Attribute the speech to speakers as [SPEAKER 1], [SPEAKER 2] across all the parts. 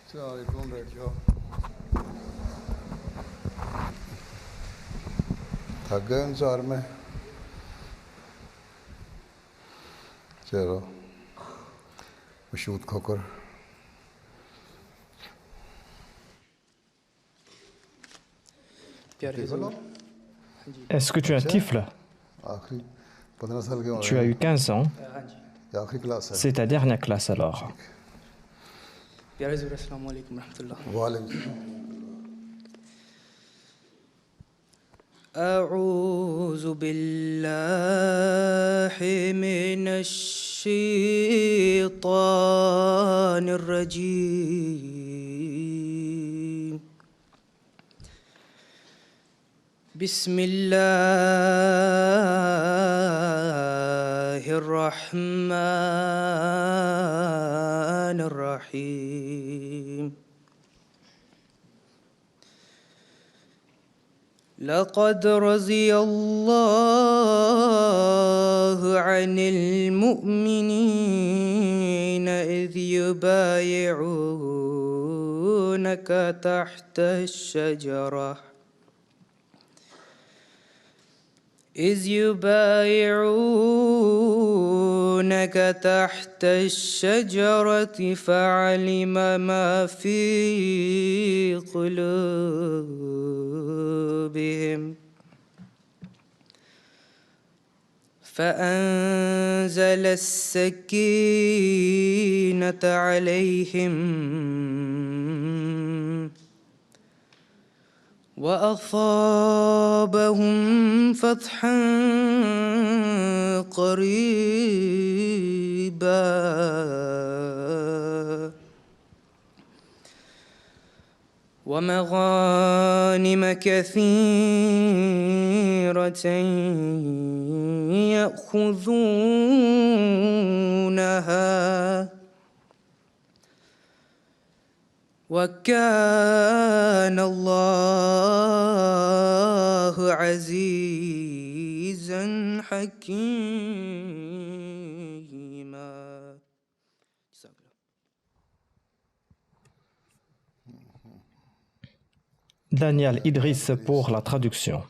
[SPEAKER 1] अस्सलामुअलैकुम, बैठ जाओ। थक गए इंतजार में? चलो मशहूद खोकर।
[SPEAKER 2] Est-ce que tu as un tifle?
[SPEAKER 1] आखिरी 15 साल के हो
[SPEAKER 2] Tu
[SPEAKER 1] रहे
[SPEAKER 2] as
[SPEAKER 1] हैं।
[SPEAKER 2] eu 15 ans.
[SPEAKER 1] ये आखिरी क्लास है।
[SPEAKER 2] C'est ta dernière classe alors.
[SPEAKER 1] वालेकुम।
[SPEAKER 3] أعوذ بالله من الشيطان الرجيم. بسم الله الرحمن الرحيم. لقد رضي الله عن المؤمنين إذ يبايعونك تحت الشجرة فعلم ما في قلوبهم فأنزل السكينة عليهم وأصابهم فتحا قريبا ومغانم كثيرة يأخذونها وكان الله عزيزا حكيما.
[SPEAKER 2] Daniel Idriss pour la traduction.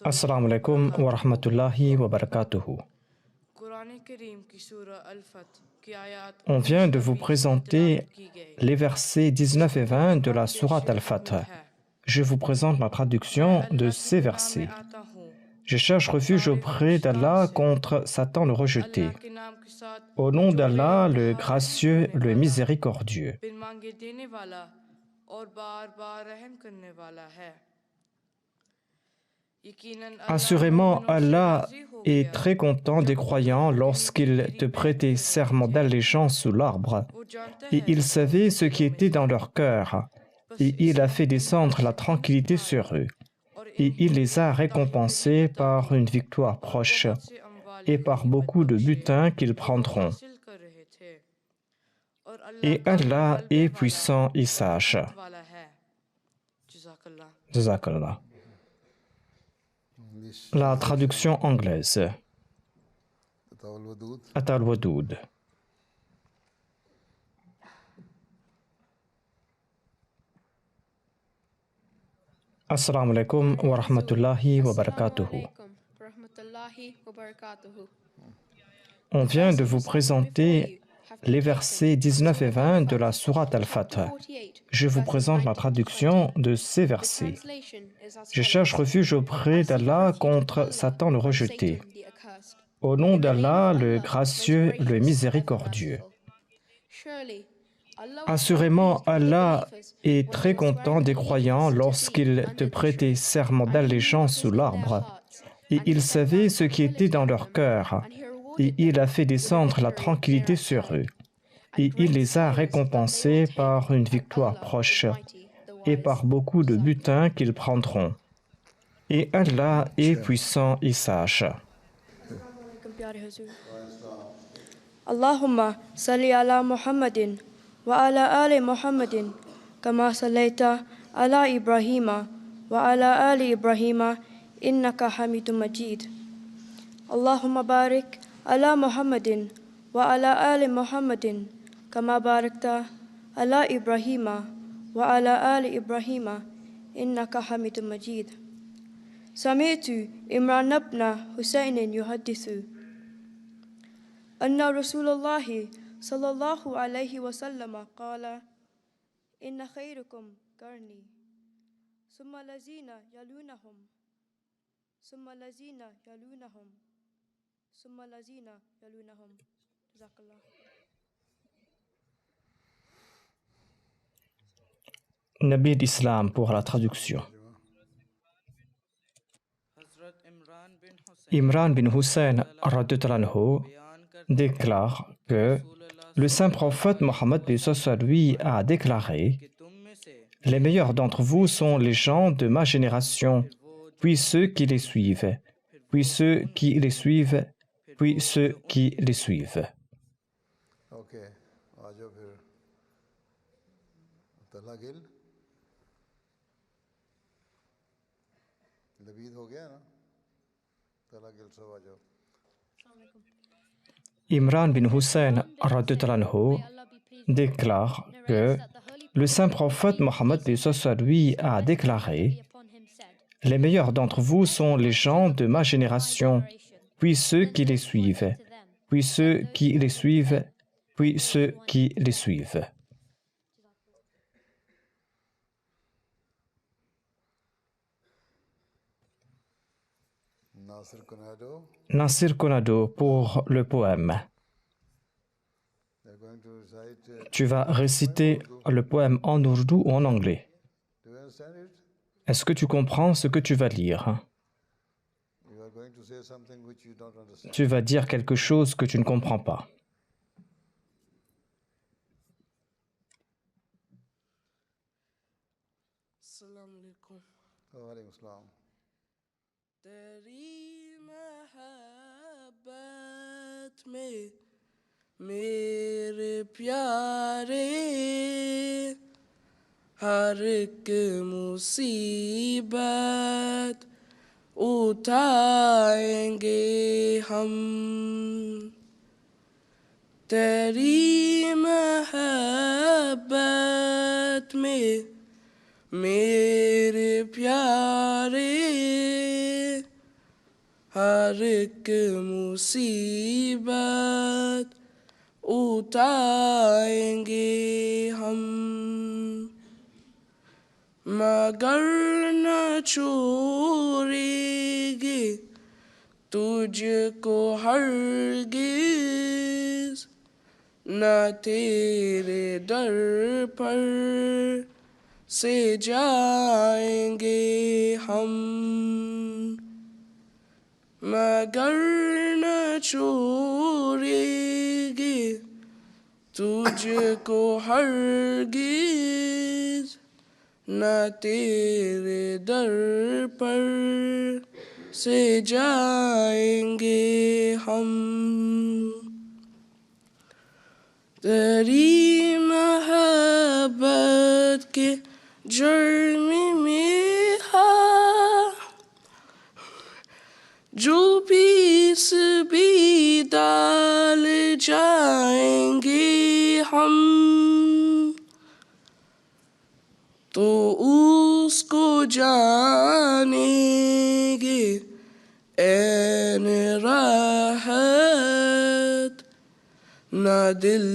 [SPEAKER 2] Assalamu alaikum wa rahmatullahi wa barakatuhu. On vient de vous présenter les versets 19 et 20 de la sourate Al-Fath. Je vous présente la traduction de ces versets. Je cherche refuge auprès d'Allah contre Satan le rejeté. Au nom d'Allah, le gracieux, le miséricordieux. Assurément, Allah est très content des croyants lorsqu'ils te prêtaient serment d'allégeance sous l'arbre, et il savait ce qui était dans leur cœur, et il a fait descendre la tranquillité sur eux, et il les a récompensés par une victoire proche, et par beaucoup de butin qu'ils prendront. Et Allah est puissant et sage. Jazakallah. La traduction anglaise. Ata al-Wadud. Assalamu alaikum wa rahmatullahi wa barakatuhu. On vient de vous présenter les versets 19 et 20 de la sourate Al-Fath. Je vous présente la traduction de ces versets. Je cherche refuge auprès d'Allah contre Satan le rejeté. Au nom d'Allah, le gracieux, le miséricordieux. Assurément, Allah est très content des croyants lorsqu'ils te prêtaient serment d'allégeance sous l'arbre, et il savait ce qui était dans leur cœur, et il a fait descendre la tranquillité sur eux, et il les a récompensés par une victoire proche, et par beaucoup de butin qu'ils prendront. Et Allah est puissant et sage.
[SPEAKER 4] Allahumma salli ala Muhammadin wa ala ali Muhammadin kama sallaita ala Ibrahima wa ala ali Ibrahima innaka Hamidum Majid. اللهم بارك على محمد وعلى آل محمد كما باركت على إبراهيم وعلى آل إبراهيم إنك حميد مجيد. سمعت إمران بن حسين يحدث أن رسول الله صلى الله عليه وسلم قال إن خيركم قرني ثم الذين يلونهم ثم الذين يلونهم ثم الذين يلونهم. جزاك الله.
[SPEAKER 2] Nabi d'Islam pour la traduction. Imran bin Hussein radhiyallahu anhu déclare que le saint prophète Mohammed lui a déclaré: les meilleurs d'entre vous sont les gens de ma génération, puis ceux qui les suivent, puis ceux qui les suivent, puis ceux qui les suivent.
[SPEAKER 1] Ok, आ जाओ फिर तला गिल लबीद हो गया ना तला गिल सब आ जाओ.
[SPEAKER 2] Imran bin Hussein radhiyallahu anhu déclare que le saint prophète Mohammed lui a déclaré: les meilleurs d'entre vous sont les gens de ma génération, puis ceux qui les suivent, puis ceux qui les suivent, puis ceux qui les suivent. Nasir Konado pour le poème. Tu vas réciter le poème en ourdou ou en anglais. Est-ce que tu comprends ce que tu vas lire? Tu vas dire quelque chose que tu ne comprends pas.
[SPEAKER 3] मेरे प्यारे हर एक मुसीबत उठाएंगे हम तेरी मोहब्बत में मेरे प्यारे हर एक मुसीबत उठाएंगे हम मगर न छोड़ेंगे तुझको हरगिज़ न तेरे दर पर से जाएंगे हम मगर न छोड़ेंगे तुझको हरगिज़ न तेरे दर पर से जाएंगे हम तेरी मोहब्बत के जुर्म में जो बीस भी डाल जाएंगे हम तो उसको जानेंगे ऐन राहत न दिल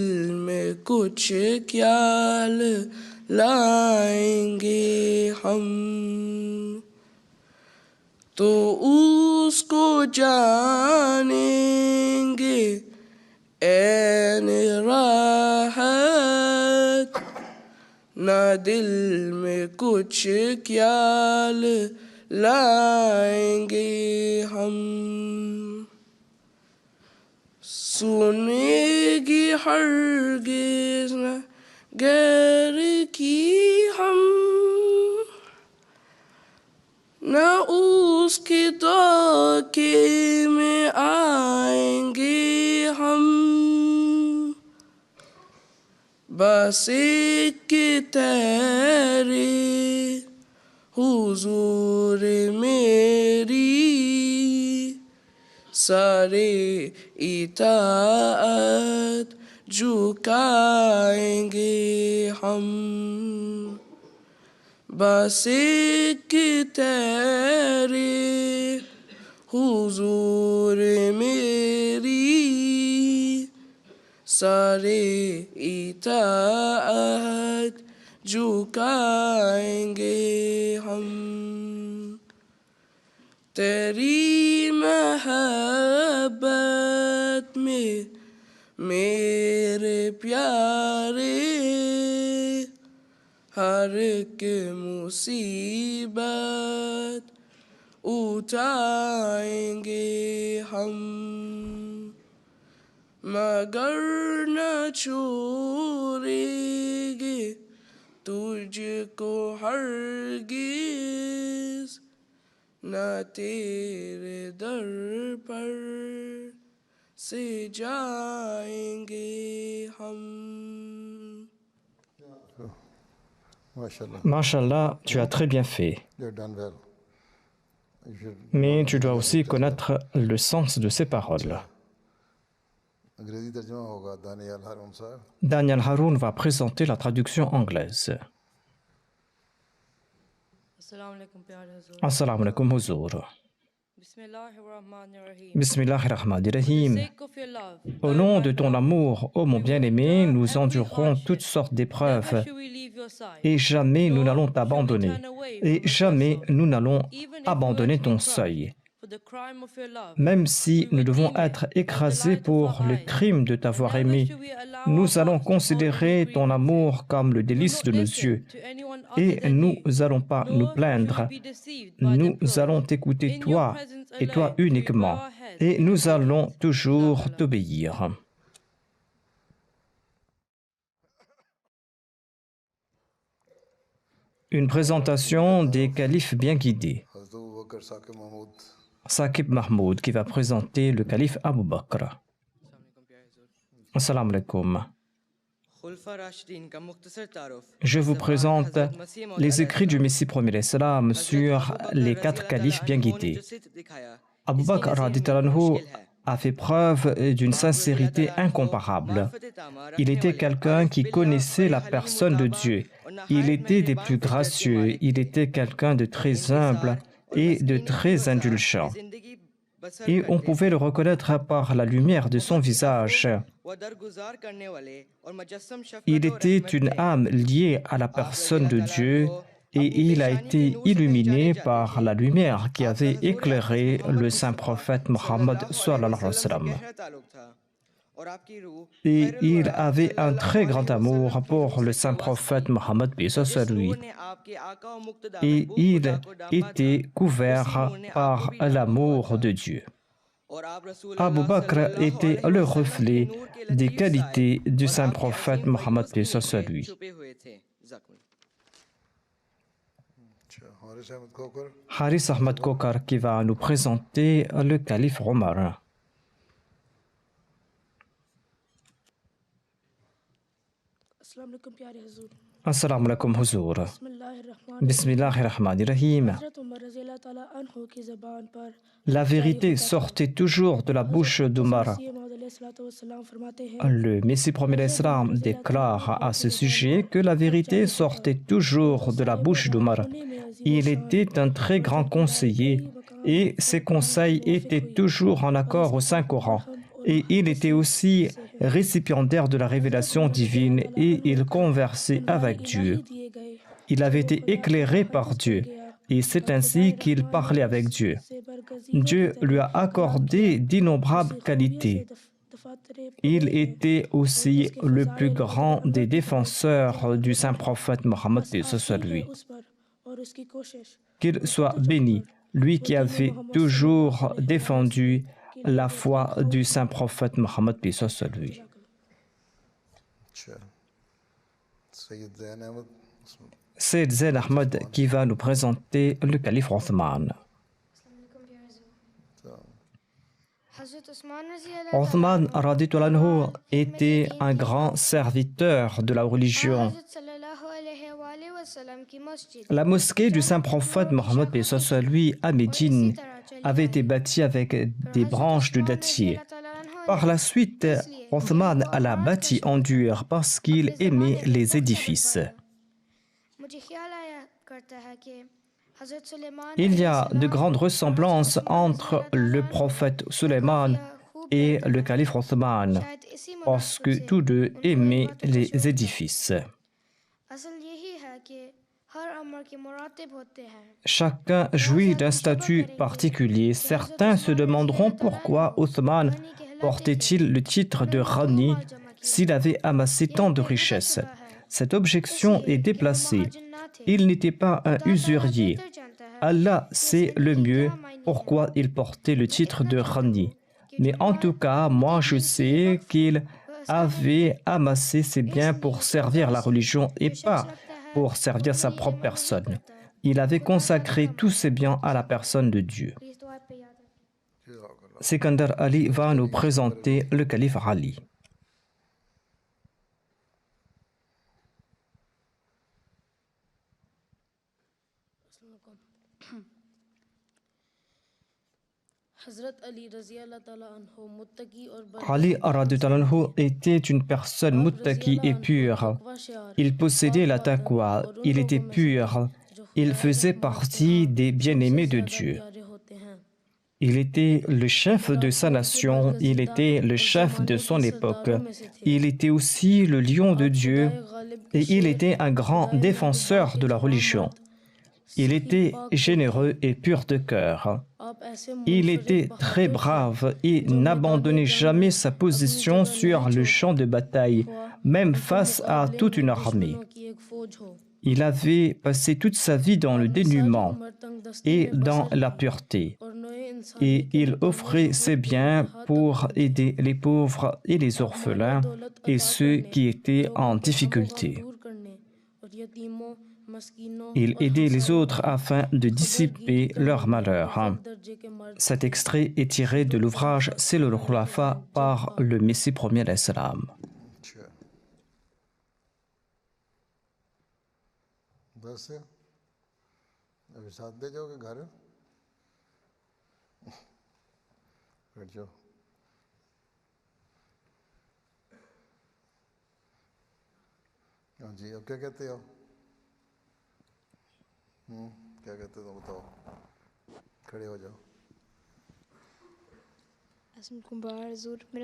[SPEAKER 3] में कुछ ख्याल लाएंगे हम तो उसको जानेंगे ऐन राहत न दिल में कुछ ख्याल लाएंगे हम सुनेगी हरगिज़ न गैर की हम न उसके धोखे में आएंगे हम बस एक तेरे हुजूर मेरी सारे इताअत झुकाएंगे हम बस एक तेरे हुजूर मेरी सारे इताअत झुकाएंगे हम तेरी महब्बत में मेरे प्यारे हर एक मुसीबत उठाएंगे हम मगर न छोड़ेंगे तुझको हरगिज़ न तेरे दर पर से जाएंगे हम
[SPEAKER 1] Mashallah.
[SPEAKER 2] Mashallah, tu as très bien fait.
[SPEAKER 1] You've done well. You should
[SPEAKER 2] Mais tu dois aussi connaître le sens de ces paroles.
[SPEAKER 1] अंग्रेजी तर्जुमा होगा दानियाल हारून साहब.
[SPEAKER 2] Daniel Haroun va présenter la traduction anglaise. Assalamu alaikum Huzour. Bismillahirrahmanirrahim. Au nom de ton amour, ô mon bien-aimé, nous endurerons toutes sortes d'épreuves et jamais nous n'allons t'abandonner et jamais nous n'allons abandonner ton seuil. Même si nous devons être écrasés pour le crime de t'avoir aimé, nous allons considérer ton amour comme le délice de nos yeux et nous n'allons pas nous plaindre. Nous allons t'écouter toi et toi uniquement et nous allons toujours t'obéir. Une présentation des califes bien guidés.
[SPEAKER 1] हज़रत अबू बकर साकिब Mahmood
[SPEAKER 2] Saqib Mahmoud qui va présenter le calife Abu Bakr. Assalamu alaikum. Je vous présente les écrits du Messie premier salam sur les 4 califes bien guidés. Abu Bakr radhiyallahu anhu a fait preuve d'une sincérité incomparable. Il était quelqu'un qui connaissait la personne de Dieu. Il était des plus gracieux. Il était quelqu'un de très humble et de très indulgent. Et on pouvait le reconnaître par la lumière de son visage. Il était une âme liée à la personne de Dieu et il a été illuminé par la lumière qui avait éclairé le saint prophète Mohammed sallallahu alayhi wa sallam. Et il avait un très grand amour pour le saint prophète Mohammed sur lui. Et il était couvert par l'amour de Dieu. Abu Bakr était le reflet des qualités du saint prophète Mohammed sur lui.
[SPEAKER 1] Haris अहमद Khokhar
[SPEAKER 2] Haris Ahmad Kokar qui va nous présenter le calife Omar.
[SPEAKER 4] अस्सलाम वालेकुम प्यारे हुजूर
[SPEAKER 2] Assalamu alaikum Huzour.
[SPEAKER 4] बिस्मिल्लाहिर्रहमान
[SPEAKER 2] Bismillahirrahmanirrahim.
[SPEAKER 4] हज़रत उमर रज़ियल्लाहु ताला अन्हु की ज़बान पर
[SPEAKER 2] La vérité sortait toujours de la bouche d'Omar.
[SPEAKER 4] मसीह मौद अलैहिस्सलातु वस्सलाम फरमाते हैं
[SPEAKER 2] Le Messie premier Islam déclare à ce sujet que la vérité sortait toujours de la bouche d'Omar. Il était un très grand conseiller et ses conseils étaient toujours en accord au Saint-Coran. Et il était aussi récipiendaire de la révélation divine et il conversait avec Dieu. Il avait été éclairé par Dieu et c'est ainsi qu'il parlait avec Dieu. Dieu lui a accordé d'innombrables qualités. Il était aussi le plus grand des défenseurs du saint prophète Mohammed sur lui. Qu'il soit béni, lui qui avait toujours défendu la foi du saint prophète Mohammed sur lui.
[SPEAKER 1] अच्छा सैयद ज़ैन Ahmad
[SPEAKER 2] C'est Zayn Ahmed qui va nous présenter le calife Othman. Othman radhiyallahu anhu était un grand serviteur de la religion. La mosquée du saint prophète Mohammed paix soit lui à Médine avait été bâtie avec des branches de dattier. Par la suite, Othman l'a bâti en dur parce qu'il aimait les édifices. Il y a de grandes ressemblances entre le prophète Suleiman et le calife Othman, parce que tous deux aimaient les édifices. Chacun jouit d'un statut particulier. Certains se demanderont pourquoi Othman portait-il le titre de Rani s'il avait amassé tant de richesses. Cette objection est déplacée. Il n'était pas un usurier. Allah sait le mieux pourquoi il portait le titre de Rani. Mais en tout cas, moi je sais qu'il avait amassé ses biens pour servir la religion et pas pour servir sa propre personne. Il avait consacré tous ses biens à la personne de Dieu. Sikandar Ali va nous présenter le calife Ali. Ali était une personne muttaqi et pure. Il possédait la taqwa, il était pur, il faisait partie des bien-aimés de Dieu. Il était le chef de sa nation, il était le chef de son époque. Il était aussi le lion de Dieu et il était un grand défenseur de la religion. Il était généreux et pur de cœur. Il était très brave et n'abandonnait jamais sa position sur le champ de bataille, même face à toute une armée. Il avait passé toute sa vie dans le dénuement et dans la pureté. Et il offrait ses biens pour aider les pauvres et les orphelins et ceux qui étaient en difficulté. Il aidait les autres afin de dissiper leur malheur. Cet extrait est tiré de l'ouvrage Silul Khulafa par le Messie premier d'Islam.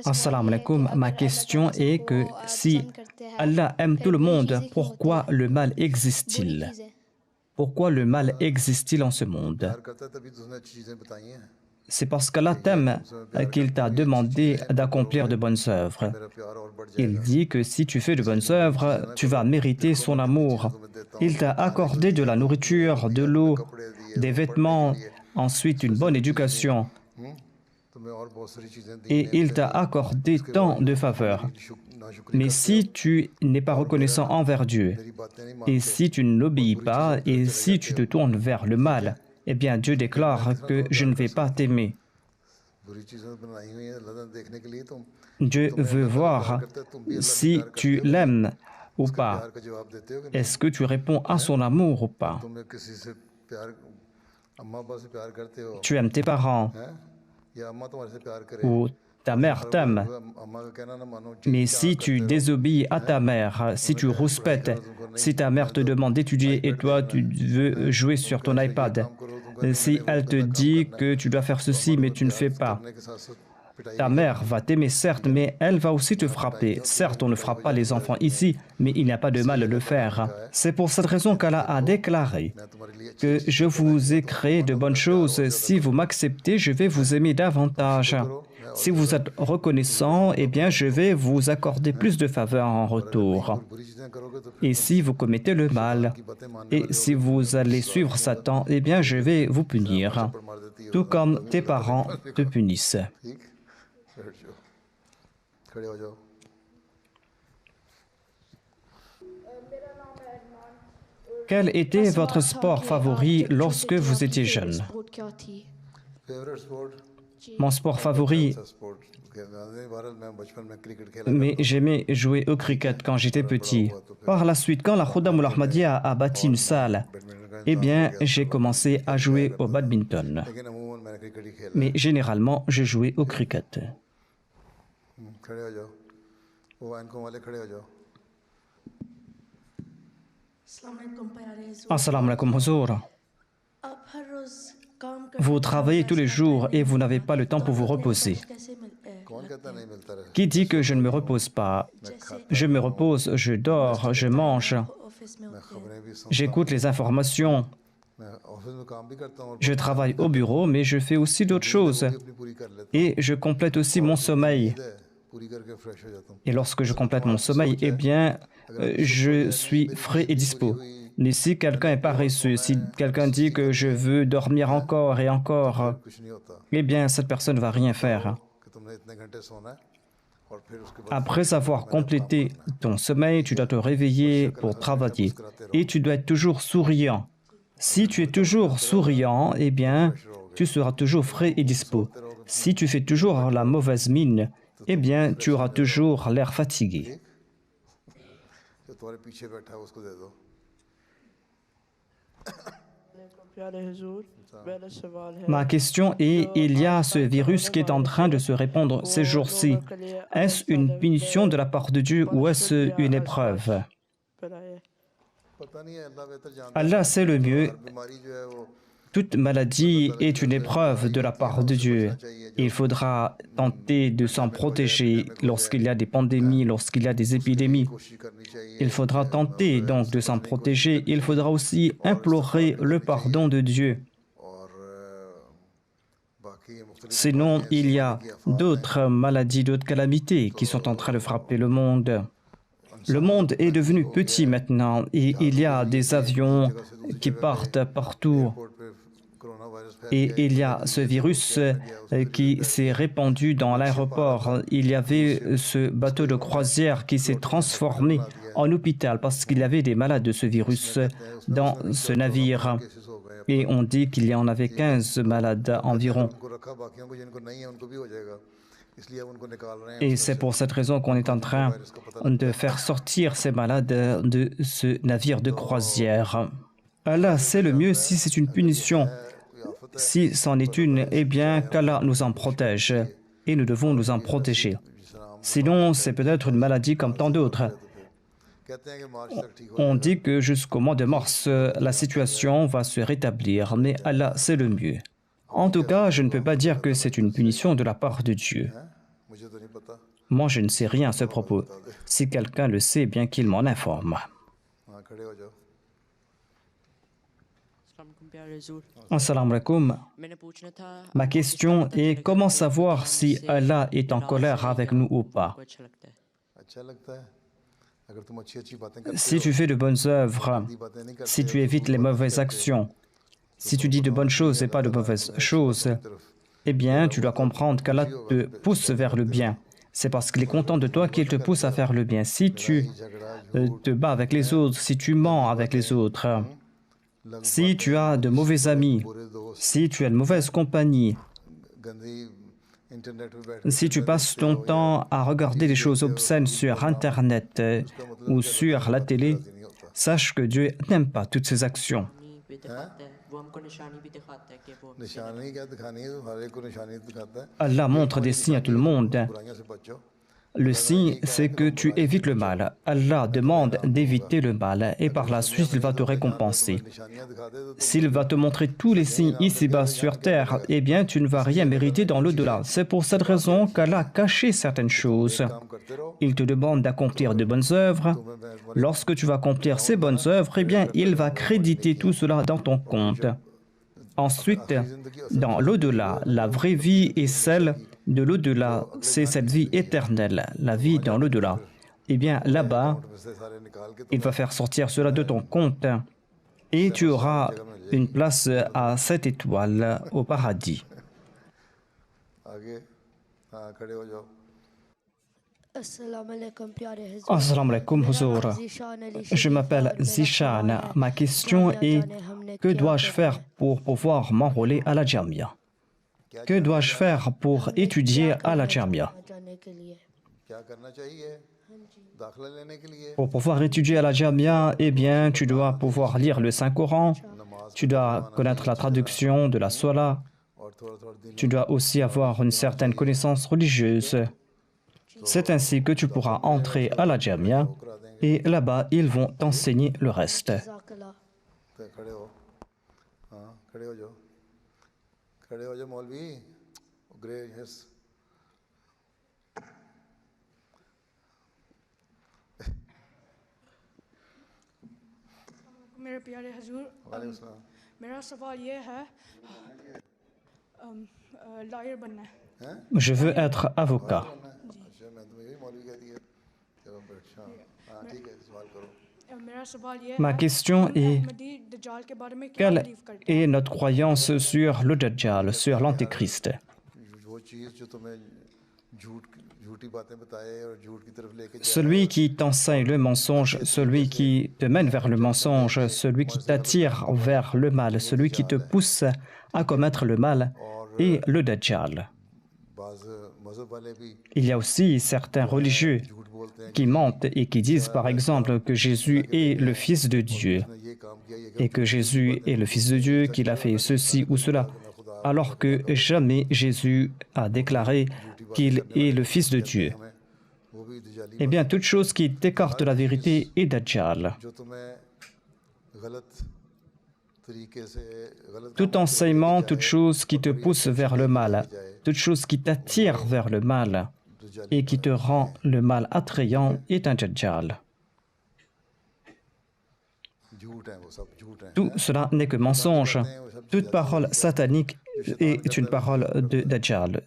[SPEAKER 2] Assalamu alaikum. Ma question est que si Allah aime tout le monde, pourquoi le mal existe-t-il? Pourquoi le mal existe-t-il en ce monde? C'est parce qu'Allah t'aime qu'il t'a demandé d'accomplir de bonnes œuvres. Il dit que si tu fais de bonnes œuvres, tu vas mériter son amour. Il t'a accordé de la nourriture, de l'eau, des vêtements, ensuite une bonne éducation. Et il t'a accordé tant de faveurs. Mais si tu n'es pas reconnaissant envers Dieu, et si tu ne l'obéis pas, et si tu te tournes vers le mal, eh bien Dieu déclare que je ne vais pas t'aimer. Dieu veut voir si tu l'aimes ou pas. Est-ce que tu réponds à son amour ou pas? Tu aimes tes parents ou ta mère t'aime. Mais si tu désobéis à ta mère, si tu rouspètes, si ta mère te demande d'étudier et toi tu veux jouer sur ton iPad, si elle te dit que tu dois faire ceci mais tu ne fais pas, ta mère va t'aimer certes, mais elle va aussi te frapper. Certes, on ne frappe pas les enfants ici, mais il n'y a pas de mal à le faire. C'est pour cette raison qu'Allah a déclaré que je vous ai créé de bonnes choses. Si vous m'acceptez, je vais vous aimer davantage. Si vous êtes reconnaissant, eh bien, je vais vous accorder plus de faveurs en retour. Et si vous commettez le mal, et si vous allez suivre Satan, eh bien, je vais vous punir, tout comme tes parents te punissent. Quel était votre sport favori lorsque vous étiez jeune? Mon sport favori,
[SPEAKER 1] ऐसा स्पोर्ट बहरहाल मैं बचपन में क्रिकेट खेला
[SPEAKER 2] mais j'aimais jouer au cricket quand j'étais petit. Par la suite, quand la Khuddam al-Ahmadiyya a bâti une salle, eh bien, j'ai commencé à jouer au badminton.
[SPEAKER 1] लेकिन अमूमन मैंने क्रिकेट ही खेला
[SPEAKER 2] Mais généralement, je jouais au cricket.
[SPEAKER 1] खड़े हो जाओ वो इनको वाले खड़े हो जाओ
[SPEAKER 2] Assalamu alaikum huzour.
[SPEAKER 4] आप हर रोज काम
[SPEAKER 2] Vous travaillez tous les jours et vous n'avez pas le temps pour vous reposer.
[SPEAKER 4] कैसे मिलते हैं
[SPEAKER 1] कौन कहता नहीं मिलता रहे
[SPEAKER 2] Qui dit que je ne me repose pas? Je me repose, je dors, je mange,
[SPEAKER 4] office में
[SPEAKER 1] मैं खबरें भी सुन
[SPEAKER 2] j'écoute les informations,
[SPEAKER 1] मैं ऑफिस में काम भी करता हूँ और
[SPEAKER 2] je travaille au bureau, mais je fais aussi d'autres choses.
[SPEAKER 1] अपनी पूरी कर लेता
[SPEAKER 2] Et je complète aussi mon sommeil.
[SPEAKER 1] हूँ पूरी करके फ्रेश हो जाता हूँ
[SPEAKER 2] Et lorsque je complète mon sommeil, eh bien, je suis frais et dispo. Mais si quelqu'un est paresseux, si quelqu'un dit que je veux dormir encore et encore,
[SPEAKER 1] कुछ नहीं होता
[SPEAKER 2] eh bien, cette personne ne va rien faire.
[SPEAKER 1] कि तुमने इतने घंटे सोना है और फिर उसके बाद
[SPEAKER 2] Après avoir complété ton sommeil, tu dois te réveiller pour travailler. Et tu dois être toujours souriant. Si tu es toujours souriant, eh bien, tu seras toujours frais et dispo. Si tu fais toujours la mauvaise mine, eh bien, tu auras toujours l'air fatigué.
[SPEAKER 1] जो तुम्हारे पीछे बैठा है उसको दे दो
[SPEAKER 3] प्यारे हुजूर मेरा सवाल है
[SPEAKER 2] Ma question est, il y a ce virus qui est en train de se répandre ces jours-ci. Est-ce une punition de la part de Dieu ou est-ce une épreuve?
[SPEAKER 3] बनाए
[SPEAKER 1] पता नहीं है अल्लाह बेहतर जानता
[SPEAKER 2] Allah sait le mieux.
[SPEAKER 1] है बीमारी जो है वो
[SPEAKER 2] Toute maladie est une épreuve de la part de Dieu. Il faudra tenter de s'en protéger lorsqu'il y a des pandémies, lorsqu'il y a des épidémies.
[SPEAKER 1] कोशिश करनी चाहिए
[SPEAKER 2] Il faudra tenter donc de s'en protéger. Il faudra aussi implorer le pardon de Dieu.
[SPEAKER 1] और बाकी मुख्तलिफ
[SPEAKER 2] Sinon, il y a d'autres maladies, d'autres calamités qui sont en train de frapper le monde. Le monde est devenu petit maintenant et il y a des avions qui partent partout.
[SPEAKER 1] Airport पे corona virus फैल
[SPEAKER 2] Et il y a ce virus qui s'est répandu dans l'aéroport. Il y avait ce bateau de croisière qui s'est transformé en hôpital parce qu'il y avait des malades de ce virus dans ce navire.
[SPEAKER 1] Cases हो गए
[SPEAKER 2] Et on dit qu'il y en avait 15 malades environ.
[SPEAKER 1] उनको रखा बाकियों को जिनको नहीं है उनको भी हो जाएगा इसलिए अब उनको निकाल रहे हैं
[SPEAKER 2] Et c'est pour cette raison qu'on est en train de faire sortir ces malades de ce navire de croisière. Allah sait le mieux si c'est une punition. Si c'en est une, eh bien qu'Allah nous en protège. Et nous devons nous en protéger. Sinon, c'est peut-être une maladie comme tant d'autres.
[SPEAKER 1] कहते हैं कि मार्च तक ठीक हो
[SPEAKER 2] On dit que jusqu'au mois de mars, la situation va se rétablir, mais Allah sait le mieux. En tout cas, je ne peux pas dire que c'est une punition de la part de Dieu.
[SPEAKER 1] है मुझे तो नहीं पता
[SPEAKER 2] Moi, je ne sais rien à ce propos. Si quelqu'un le sait, bien qu'il m'en informe.
[SPEAKER 1] हाँ खड़े हो जाओ
[SPEAKER 3] अस्सलाम प्यारे हुजूर
[SPEAKER 2] Assalamu alaikum.
[SPEAKER 3] मैंने पूछना था
[SPEAKER 2] Ma question est comment savoir si Allah est en colère avec nous ou pas?
[SPEAKER 3] आपको अच्छा लगता है
[SPEAKER 1] अच्छा लगता है अगर तुम अच्छी अच्छी बातें करते
[SPEAKER 2] Si tu fais de bonnes œuvres,
[SPEAKER 1] हो बातें नहीं करते
[SPEAKER 2] si tu évites les mauvaises actions, si tu dis de bonnes choses et pas de mauvaises choses, eh bien, tu dois comprendre qu'Allah te pousse vers le bien. C'est parce qu'il est content de toi qu'il te pousse à faire le bien. Si tu te bats avec les autres, si tu mens avec les autres, si tu as de mauvais amis,
[SPEAKER 1] बुरे दोस्त
[SPEAKER 2] si tu as de mauvaise compagnie,
[SPEAKER 1] गंदी इंटरनेट पे बैठ
[SPEAKER 2] si tu passes ton temps à regarder des choses obscènes sur Internet ou sur la télé, sache que Dieu n'aime pas toutes ces actions.
[SPEAKER 3] भी दिखाता है वो हमको निशानी भी दिखाता है कि वो
[SPEAKER 1] निशानी क्या दिखानी है हर एक को निशानी दिखाता है
[SPEAKER 2] Allah montre des signes à tout le monde.
[SPEAKER 1] बुराइयों से बचो
[SPEAKER 2] Le signe, c'est que tu évites le mal. Allah demande d'éviter le mal et par la suite, il va te récompenser.
[SPEAKER 1] निशानियां दिखा दे तो
[SPEAKER 2] S'il va te montrer tous les signes ici-bas sur terre, eh bien, tu ne vas rien mériter dans l'au-delà. C'est pour cette raison qu'Allah a caché certaines choses.
[SPEAKER 1] काम करते रहो
[SPEAKER 2] Il te demande d'accomplir de bonnes œuvres. Lorsque tu vas accomplir ces bonnes œuvres, eh bien, il va créditer tout cela dans ton compte. Ensuite, dans l'au-delà, la vraie vie est celle de l'au-delà. C'est cette vie éternelle, la vie dans l'au-delà. Eh bien, là-bas,
[SPEAKER 1] से सारे निकाल के
[SPEAKER 2] il va faire sortir cela de ton compte et tu auras une place à 7 étoiles au paradis.
[SPEAKER 1] आगे हाँ खड़े हो जाओ
[SPEAKER 4] अस्सलाम वालेकुम प्यारे हुजूर
[SPEAKER 2] Assalamu alaikum, Huzour. Je m'appelle Zishan. Ma question est, que dois-je faire pour pouvoir m'enrôler à la Jamia? Que dois-je faire pour étudier à la Jamia?
[SPEAKER 1] क्या करना चाहिए दाखिला लेने के लिए
[SPEAKER 2] Pour pouvoir étudier à la Jamia, eh bien, tu dois pouvoir lire le Saint-Coran, tu dois connaître la traduction de la Sola,
[SPEAKER 1] और थोड़ा दिन
[SPEAKER 2] tu dois aussi avoir une certaine connaissance religieuse. C'est ainsi que tu pourras entrer à la Jamia et là-bas, ils vont t'enseigner le reste.
[SPEAKER 1] पे खड़े हो हाँ खड़े हो जाओ मौलवी ग्रे यस
[SPEAKER 3] मेरे प्यारे हजूर
[SPEAKER 1] वालेकुम सलाम
[SPEAKER 3] मेरा सवाल ये है लॉयर बनना है
[SPEAKER 1] हैं
[SPEAKER 2] Je veux être avocat.
[SPEAKER 1] अच्छा मैं तुम्हें यही मौलवी कहती है चलो अच्छा हाँ ठीक है सवाल करो
[SPEAKER 3] मेरा सवाल ये
[SPEAKER 2] Ma
[SPEAKER 3] है
[SPEAKER 2] question est,
[SPEAKER 3] अहमदी दज्जाल के बारे में क्या
[SPEAKER 2] quelle
[SPEAKER 3] बिलीव करते
[SPEAKER 2] est notre croyance sur le Dajjal, sur l'Antéchrist?
[SPEAKER 1] वो चीज़ जो तुम्हें झूठी बातें बताए और झूठ की तरफ लेके जाए
[SPEAKER 2] Celui qui t'enseigne le mensonge, celui qui te mène vers le mensonge, celui qui t'attire vers le mal, celui qui te pousse à commettre le mal est le Dajjal.
[SPEAKER 1] बाज मजहब वाले भी
[SPEAKER 2] Il y a aussi certains religieux
[SPEAKER 1] झूठ बोलते हैं
[SPEAKER 2] qui mentent et qui disent par exemple que Jésus est le Fils de Dieu
[SPEAKER 1] कि ये काम किया ये
[SPEAKER 2] et que Jésus est le Fils de Dieu, qu'il a fait ceci ou cela, alors que jamais Jésus a déclaré qu'il est le Fils de Dieu.
[SPEAKER 1] हमें वो भी दजाली
[SPEAKER 2] Eh bien, toute chose qui t'écarte de la vérité est Dajjal.
[SPEAKER 1] जो तुम्हें गलत तरीके से गलत
[SPEAKER 2] Tout enseignement, toute chose qui te pousse vers le mal, toute chose qui t'attire vers le mal et qui te rend le mal attrayant est un Dajjal.
[SPEAKER 1] झूठ है वो सब झूठ है
[SPEAKER 2] Tout cela n'est que mensonge. Toute parole satanique est une parole de Dajjal.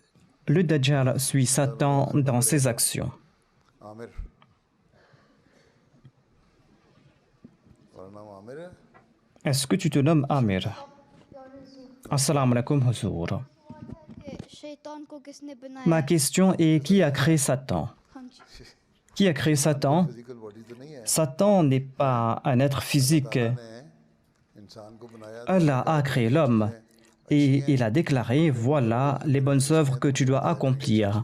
[SPEAKER 2] Le Dajjal suit Satan dans ses actions.
[SPEAKER 1] Aamir और नाम आमिर है
[SPEAKER 2] Est-ce que tu te nommes Amir? Assalamu alaikum, Huzour.
[SPEAKER 5] शैतान को किसने बनाया
[SPEAKER 2] Ma question est, qui a créé Satan?
[SPEAKER 5] हाँ जी
[SPEAKER 2] Qui a créé Satan?
[SPEAKER 1] Physical body तो नहीं है
[SPEAKER 2] Satan n'est pas un être physique.
[SPEAKER 1] ने इंसान को बनाया
[SPEAKER 2] Allah a créé l'homme et il a déclaré, voilà les bonnes œuvres que tu dois accomplir.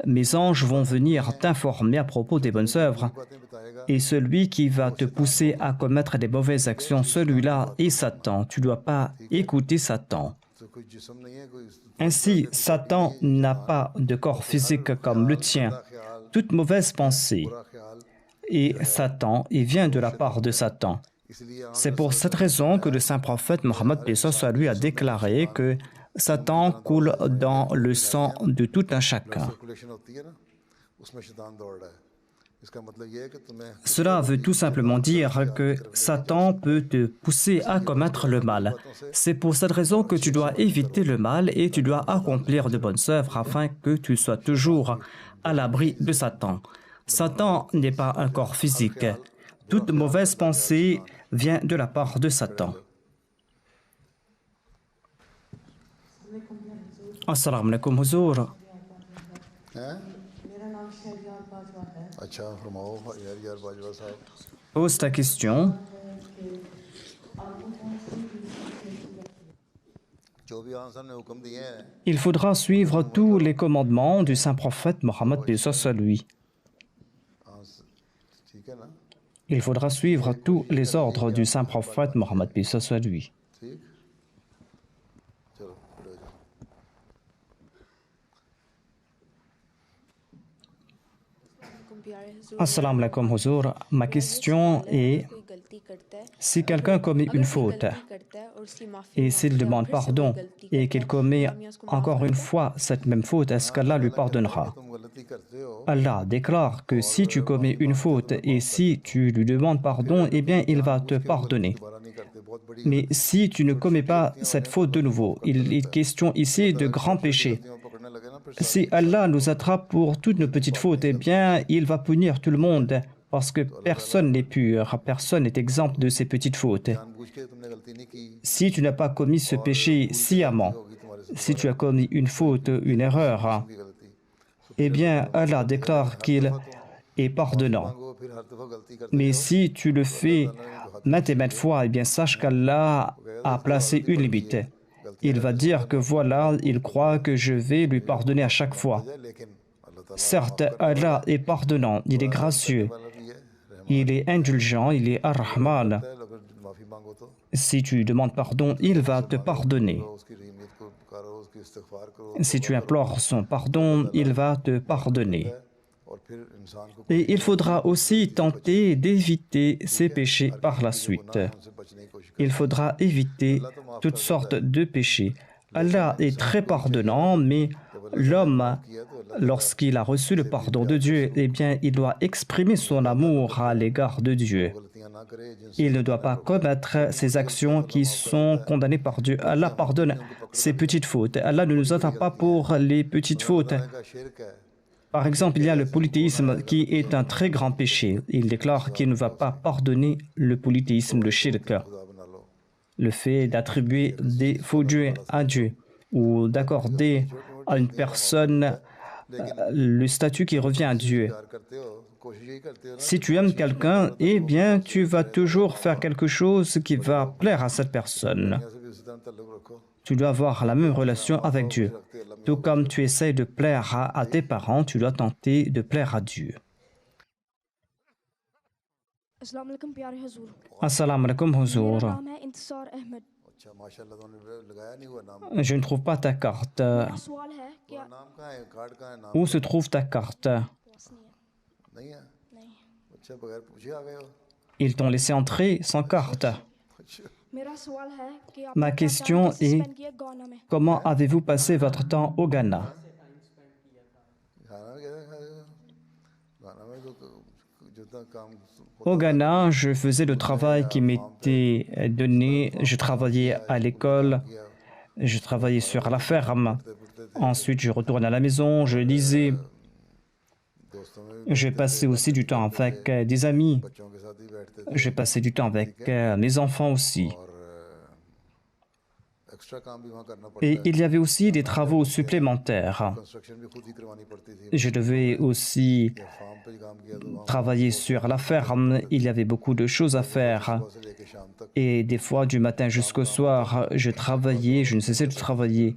[SPEAKER 2] Mes anges vont venir t'informer à propos des bonnes œuvres.
[SPEAKER 1] बातें बताएगा
[SPEAKER 2] Et celui qui va te pousser à commettre des mauvaises actions, celui-là est Satan. Tu ne dois pas écouter Satan.
[SPEAKER 1] तो कोई जिस्म नहीं है कोई
[SPEAKER 2] Ainsi, Satan n'a pas de corps physique comme le tien. Toute mauvaise pensée
[SPEAKER 1] बुरा ख्याल
[SPEAKER 2] est Satan et vient de la part de Satan.
[SPEAKER 1] इसलिए
[SPEAKER 2] C'est pour cette raison que le saint prophète Mohammed lui a déclaré que Satan coule dans le sang de tout un chacun.
[SPEAKER 1] Circulation होती है ना उसमें शैतान दौड़ रहा है इसका मतलब ये है कि तुम्हें
[SPEAKER 2] Cela veut tout simplement dire que Satan peut te pousser à commettre le mal. C'est pour cette raison que tu dois éviter le mal et tu dois accomplir de bonnes œuvres afin que tu sois toujours à l'abri de Satan. Satan n'est pas un corps physique. Toute mauvaise pensée vient de la part de Satan. Assalamu alaikum, Huzour.
[SPEAKER 1] हैं अच्छा फरमाओ यार बाजवा साहब
[SPEAKER 2] Pose ta question.
[SPEAKER 1] जो भी आंसर ने हुक्म दिए हैं
[SPEAKER 2] Il faudra suivre tous les commandements du saint prophète Mohammed lui.
[SPEAKER 1] ठीक है ना
[SPEAKER 2] Il faudra suivre tous les ordres du saint prophète Mohammed lui.
[SPEAKER 1] ठीक चलो खड़े हो जाओ
[SPEAKER 2] Assalamu alaikum, Huzour. Ma question est, si quelqu'un commet une faute et s'il demande pardon et qu'il commet encore une fois cette même faute, est-ce qu'Allah lui pardonnera?
[SPEAKER 1] तुम गलती करते हो
[SPEAKER 2] Allah déclare que si tu commets une faute et si tu lui demandes pardon, eh bien il va te pardonner.
[SPEAKER 1] दोबारा नहीं करते बहुत बड़ी
[SPEAKER 2] Mais si tu ne commets pas cette faute de nouveau, il est question ici de grands péchés.
[SPEAKER 1] गलतियों पकड़ने लगे ना फिर
[SPEAKER 2] Si Allah nous attrape pour toutes nos petites fautes, eh bien il va punir tout le monde parce que personne n'est pur, personne n'est exempt de ces petites fautes.
[SPEAKER 1] जानबूझ के तुमने गलती नहीं की
[SPEAKER 2] Si tu n'as pas commis ce péché sciemment,
[SPEAKER 1] होगी तुम्हारे से
[SPEAKER 2] si tu as commis une faute, une erreur,
[SPEAKER 1] की गलती
[SPEAKER 2] eh bien Allah déclare qu'il est pardonnant.
[SPEAKER 1] मांगो फिर हर दफा गलती करते
[SPEAKER 2] Mais si tu le fais maintes et maintes fois, eh bien sache qu'Allah a placé une limite. Il va dire que voilà, il croit que je vais lui pardonner à chaque fois. Certes, Allah est pardonnant, il est gracieux, il est indulgent, il est Ar-Rahman. Si tu demandes pardon, il va te pardonner. Si tu implores son pardon, il va te pardonner. Et il faudra aussi tenter d'éviter ces péchés par la suite. Il faudra éviter toutes sortes de péchés. Allah est très pardonnant, mais l'homme, lorsqu'il a reçu le pardon de Dieu, eh bien, il doit exprimer son amour à l'égard de Dieu. Il ne doit pas commettre ces actions qui sont condamnées par Dieu. Allah pardonne ces petites fautes. Allah ne nous attend pas pour les petites fautes. Par exemple, il y a le polythéisme qui est un très grand péché. Il déclare qu'il ne va pas pardonner le polythéisme, le shirk, le fait d'attribuer des faux dieux à Dieu ou d'accorder à une personne le statut qui revient à Dieu. Si tu aimes quelqu'un, eh bien, tu vas toujours faire quelque chose qui va plaire à cette personne. Tu dois avoir la même relation avec Dieu. Tout comme tu essaies de plaire à tes parents, tu dois tenter de plaire à Dieu.
[SPEAKER 6] अस्सलाम वालेकुम प्यारे हुजूर
[SPEAKER 2] Assalamu alaikum,
[SPEAKER 6] मेरा
[SPEAKER 2] Huzour.
[SPEAKER 6] नाम है इंतजार अहमद
[SPEAKER 1] अच्छा माशाल्लाह तो उन्होंने लगाया नहीं हुआ नाम
[SPEAKER 2] Je ne trouve pas ta carte.
[SPEAKER 6] मेरा सवाल है कि
[SPEAKER 1] नाम कहाँ है कार्ड कहाँ है नाम
[SPEAKER 2] Où se trouve ta carte?
[SPEAKER 1] नहीं है अच्छा बगैर पूछे आ गए हो
[SPEAKER 2] Ils t'ont laissé entrer sans carte.
[SPEAKER 6] मेरा सवाल है कि
[SPEAKER 2] Ma
[SPEAKER 6] आपने
[SPEAKER 2] question
[SPEAKER 6] क्या टाइम
[SPEAKER 2] est,
[SPEAKER 6] स्पेंड किया गाना में
[SPEAKER 2] comment avez-vous passé votre temps au Ghana?
[SPEAKER 1] खाना क्या खाना में तो जितना काम
[SPEAKER 2] Au Ghana, je faisais le travail qui m'était donné. Je travaillais à l'école, je travaillais sur la ferme. Ensuite, je retourne à la maison, je lisais. J'ai passé aussi du temps avec des amis.
[SPEAKER 1] बच्चों के साथ ही बैठते थे
[SPEAKER 2] J'ai passé du temps avec mes enfants aussi.
[SPEAKER 1] और एक्स्ट्रा काम भी वहाँ करना
[SPEAKER 2] Et
[SPEAKER 1] पड़ता है
[SPEAKER 2] il y avait aussi des travaux supplémentaires.
[SPEAKER 1] Construction भी खुद ही करवानी पड़ती थी
[SPEAKER 2] Je devais aussi
[SPEAKER 1] या फार्म पे काम किया तो वहाँ
[SPEAKER 2] travailler sur la ferme. Il y avait beaucoup de choses à faire.
[SPEAKER 1] सुबह से लेके शाम तक
[SPEAKER 2] Et des fois, du matin jusqu'au soir, je travaillais, je ne cessais de travailler.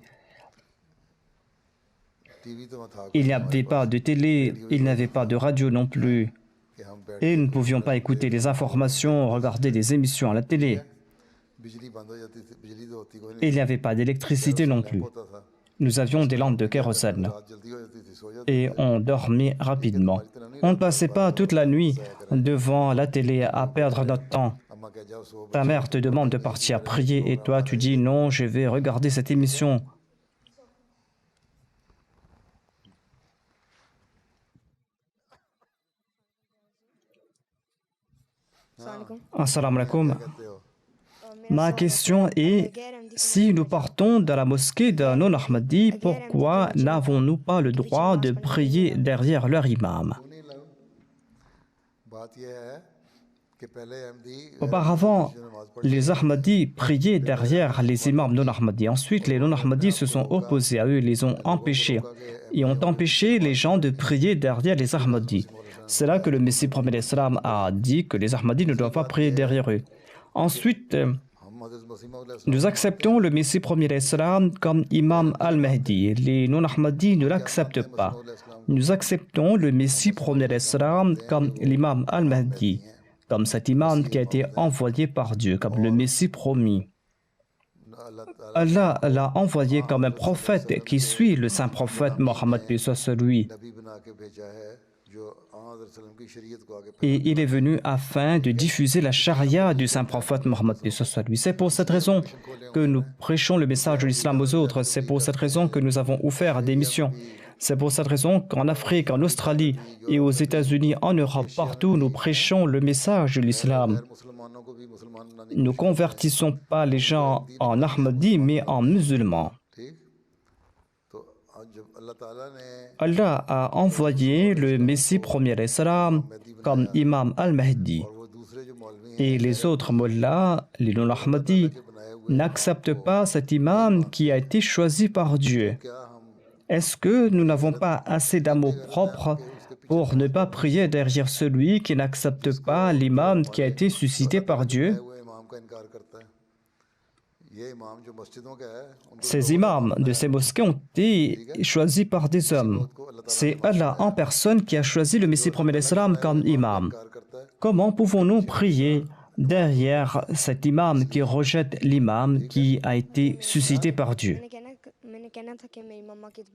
[SPEAKER 1] TV तो वहाँ था
[SPEAKER 2] Il n'y avait pas de télé, il n'y avait pas de radio non plus.
[SPEAKER 1] कि हम बैठ
[SPEAKER 2] Et nous ne pouvions pas écouter les informations, regarder des émissions à la télé.
[SPEAKER 1] बिजली बंद हो जाती थी बिजली तो होती कोई नहीं
[SPEAKER 2] Et il n'y avait pas d'électricité non plus.
[SPEAKER 1] होता था
[SPEAKER 2] Nous avions des lampes de kérosène.
[SPEAKER 1] रात जल्दी हो जाती थी सो जाते
[SPEAKER 2] Et on dormait rapidement. On ne passait pas toute la nuit devant la télé à perdre notre temps.
[SPEAKER 1] अम्मा कह जाओ सो
[SPEAKER 2] Ta mère te demande de partir prier et toi tu dis non, je vais regarder cette émission. Assalamu alaikum. Ma question est, si nous partons de la mosquée de non-Ahmadi, pourquoi n'avons-nous pas le droit de prier derrière leur imam?
[SPEAKER 1] बात यह है कि पहले Ahmadi
[SPEAKER 2] Auparavant, les Ahmadis priaient derrière les imams non-Ahmadis. Ensuite, les non-Ahmadis se sont opposés à eux, les ont empêchés et ont empêché les gens de prier derrière les Ahmadis. C'est là que le Messie premier l'Islam a dit que les Ahmadis ne doivent pas prier derrière eux. Ensuite,
[SPEAKER 1] हम हज़रत मसीह मौला
[SPEAKER 2] nous acceptons le Messie premier l'Islam comme imam al-Mahdi. Les non-Ahmadis ne l'acceptent pas. Nous acceptons le Messie premier l'Islam comme l'imam al-Mahdi, comme cet imam qui a été envoyé par Dieu, comme le Messie promis. Allah l'a envoyé comme un prophète qui suit le saint prophète Mohammed paix soit sur lui.
[SPEAKER 1] नबी बना के भेजा है जो हज़रत सल्लम की शरीयत को आगे
[SPEAKER 2] Et il est venu afin de diffuser la charia du saint prophète Mohammed paix soit sur lui. C'est pour cette raison que nous prêchons le message de l'islam aux autres. C'est pour cette raison que nous avons offert des missions. C'est pour cette raison qu'en Afrique, en Australie et aux États-Unis, en Europe, partout, nous prêchons le message de l'islam.
[SPEAKER 1] मुसलमानों को भी मुसलमान बनाने
[SPEAKER 2] Nous convertissons pas les gens en Ahmadis, mais en musulmans.
[SPEAKER 1] ठीक तो आज जब अल्लाह ताला ने
[SPEAKER 2] Allah a envoyé le Messie premier l'Islam comme imam al-Mahdi.
[SPEAKER 1] और वो दूसरे जो मौलवी हैं
[SPEAKER 2] Et les autres mullahs, les non-Ahmadis, n'acceptent pas cet imam qui a été choisi par Dieu.
[SPEAKER 1] क्या हम
[SPEAKER 2] Est-ce que nous n'avons pas assez d'amour propre pour ne pas prier derrière celui qui n'accepte pas l'imam qui a été suscité par Dieu?
[SPEAKER 1] वो इमाम का इनकार करता है ये इमाम जो मस्जिदों का है उनको
[SPEAKER 2] Ces imams de ces mosquées ont été choisis par des hommes. C'est Allah en personne qui a choisi le Messie premier d'Islam comme imam.
[SPEAKER 1] Car करता है
[SPEAKER 2] Comment pouvons-nous prier derrière cet imam qui rejette l'imam qui a été suscité par Dieu?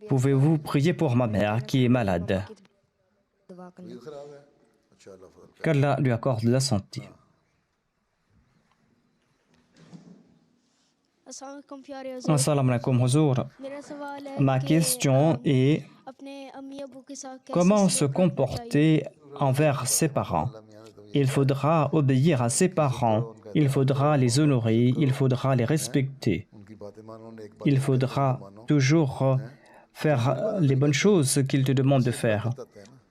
[SPEAKER 2] Pouvez-vous prier pour ma mère qui est malade?
[SPEAKER 1] नींद खराब है अच्छा अल्लाह फजल करे।
[SPEAKER 2] Qu'Allah lui accorde la santé.
[SPEAKER 5] अस्सलाम वालेकुम प्यारे हुजूर
[SPEAKER 2] Assalamu alaikum, Huzour.
[SPEAKER 5] मेरा सवाल है
[SPEAKER 2] Ma
[SPEAKER 5] कि
[SPEAKER 2] question est
[SPEAKER 5] अपने अम्मी अबू के साथ कैसे
[SPEAKER 2] comment se
[SPEAKER 5] सलूक करना चाहिए?
[SPEAKER 2] comporter envers ses parents? Il faudra obéir à ses parents, il faudra les honorer, il faudra les respecter.
[SPEAKER 1] उनकी बातें मानो उन्हें एक बात
[SPEAKER 2] Il faudra toujours faire les bonnes choses qu'il te demande de faire.